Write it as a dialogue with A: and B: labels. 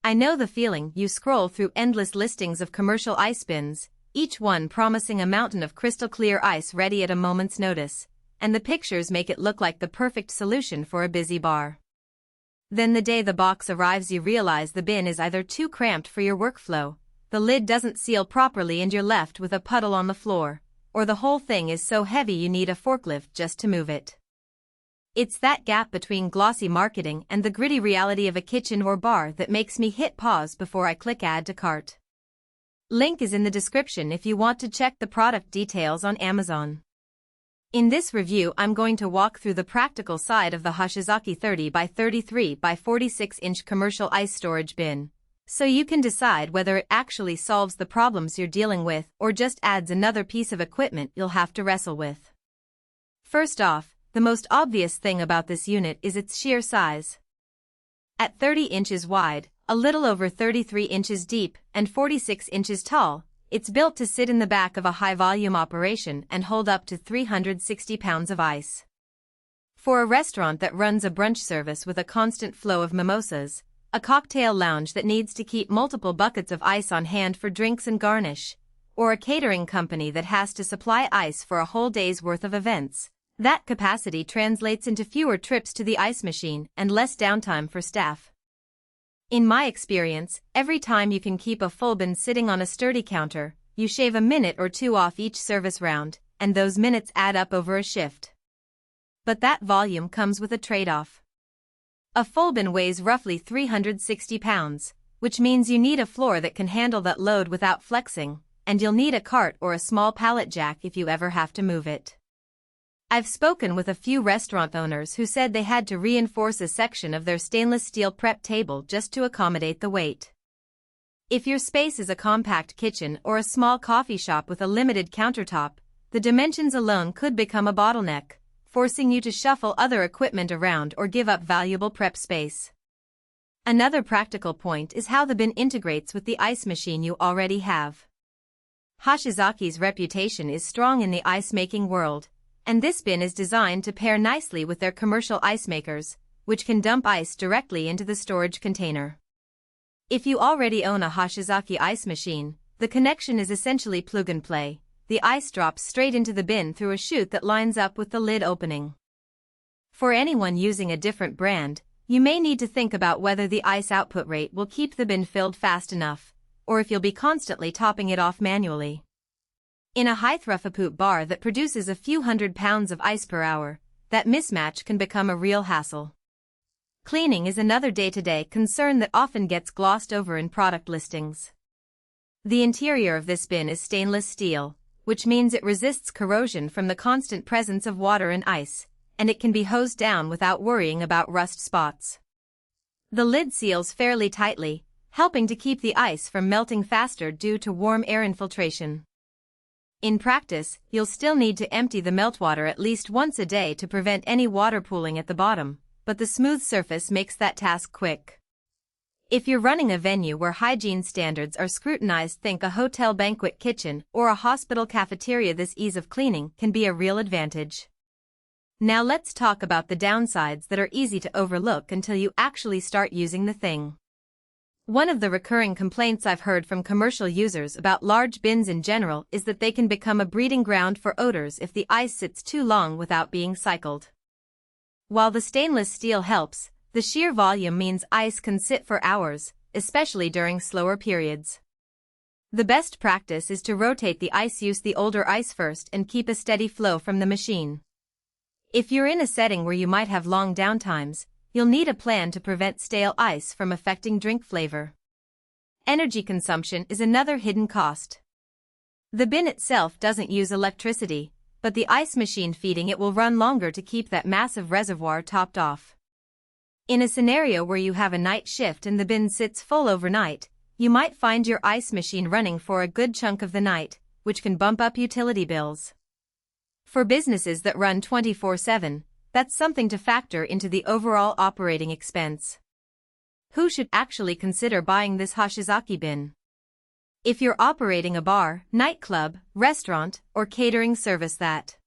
A: I know the feeling. You scroll through endless listings of commercial ice bins, each one promising a mountain of crystal-clear ice ready at a moment's notice, and the pictures make it look like the perfect solution for a busy bar. Then the day the box arrives you realize the bin is either too cramped for your workflow, the lid doesn't seal properly and you're left with a puddle on the floor, or the whole thing is so heavy you need a forklift just to move it. It's that gap between glossy marketing and the gritty reality of a kitchen or bar that makes me hit pause before I click add to cart. Link is in the description if you want to check the product details on Amazon. In this review I'm going to walk through the practical side of the Hoshizaki 30 by 33 by 46 inch commercial ice storage bin, so you can decide whether it actually solves the problems you're dealing with or just adds another piece of equipment you'll have to wrestle with. First off, the most obvious thing about this unit is its sheer size. At 30 inches wide, a little over 33 inches deep, and 46 inches tall, it's built to sit in the back of a high-volume operation and hold up to 360 pounds of ice. For a restaurant that runs a brunch service with a constant flow of mimosas, a cocktail lounge that needs to keep multiple buckets of ice on hand for drinks and garnish, or a catering company that has to supply ice for a whole day's worth of events, that capacity translates into fewer trips to the ice machine and less downtime for staff. In my experience, every time you can keep a full bin sitting on a sturdy counter, you shave a minute or two off each service round, and those minutes add up over a shift. But that volume comes with a trade-off. A full bin weighs roughly 360 pounds, which means you need a floor that can handle that load without flexing, and you'll need a cart or a small pallet jack if you ever have to move it. I've spoken with a few restaurant owners who said they had to reinforce a section of their stainless steel prep table just to accommodate the weight. If your space is a compact kitchen or a small coffee shop with a limited countertop, the dimensions alone could become a bottleneck, forcing you to shuffle other equipment around or give up valuable prep space. Another practical point is how the bin integrates with the ice machine you already have. Hoshizaki's reputation is strong in the ice-making world, and this bin is designed to pair nicely with their commercial ice makers, which can dump ice directly into the storage container. If you already own a Hoshizaki ice machine, the connection is essentially plug-and-play. The ice drops straight into the bin through a chute that lines up with the lid opening. For anyone using a different brand, you may need to think about whether the ice output rate will keep the bin filled fast enough, or if you'll be constantly topping it off manually. In a high-throughput bar that produces a few hundred pounds of ice per hour, that mismatch can become a real hassle. Cleaning is another day-to-day concern that often gets glossed over in product listings. The interior of this bin is stainless steel, which means it resists corrosion from the constant presence of water and ice, and it can be hosed down without worrying about rust spots. The lid seals fairly tightly, helping to keep the ice from melting faster due to warm air infiltration. In practice, you'll still need to empty the meltwater at least once a day to prevent any water pooling at the bottom, but the smooth surface makes that task quick. If you're running a venue where hygiene standards are scrutinized, think a hotel banquet kitchen or a hospital cafeteria. This ease of cleaning can be a real advantage. Now let's talk about the downsides that are easy to overlook until you actually start using the thing. One of the recurring complaints I've heard from commercial users about large bins in general is that they can become a breeding ground for odors if the ice sits too long without being cycled. While the stainless steel helps, the sheer volume means ice can sit for hours, especially during slower periods. The best practice is to rotate the ice. Use the older ice first and keep a steady flow from the machine. If you're in a setting where you might have long downtimes, you'll need a plan to prevent stale ice from affecting drink flavor. Energy consumption is another hidden cost. The bin itself doesn't use electricity, but the ice machine feeding it will run longer to keep that massive reservoir topped off. In a scenario where you have a night shift and the bin sits full overnight, you might find your ice machine running for a good chunk of the night, which can bump up utility bills. For businesses that run 24/7, that's something to factor into the overall operating expense. Who should actually consider buying this Hoshizaki bin? If you're operating a bar, nightclub, restaurant, or catering service that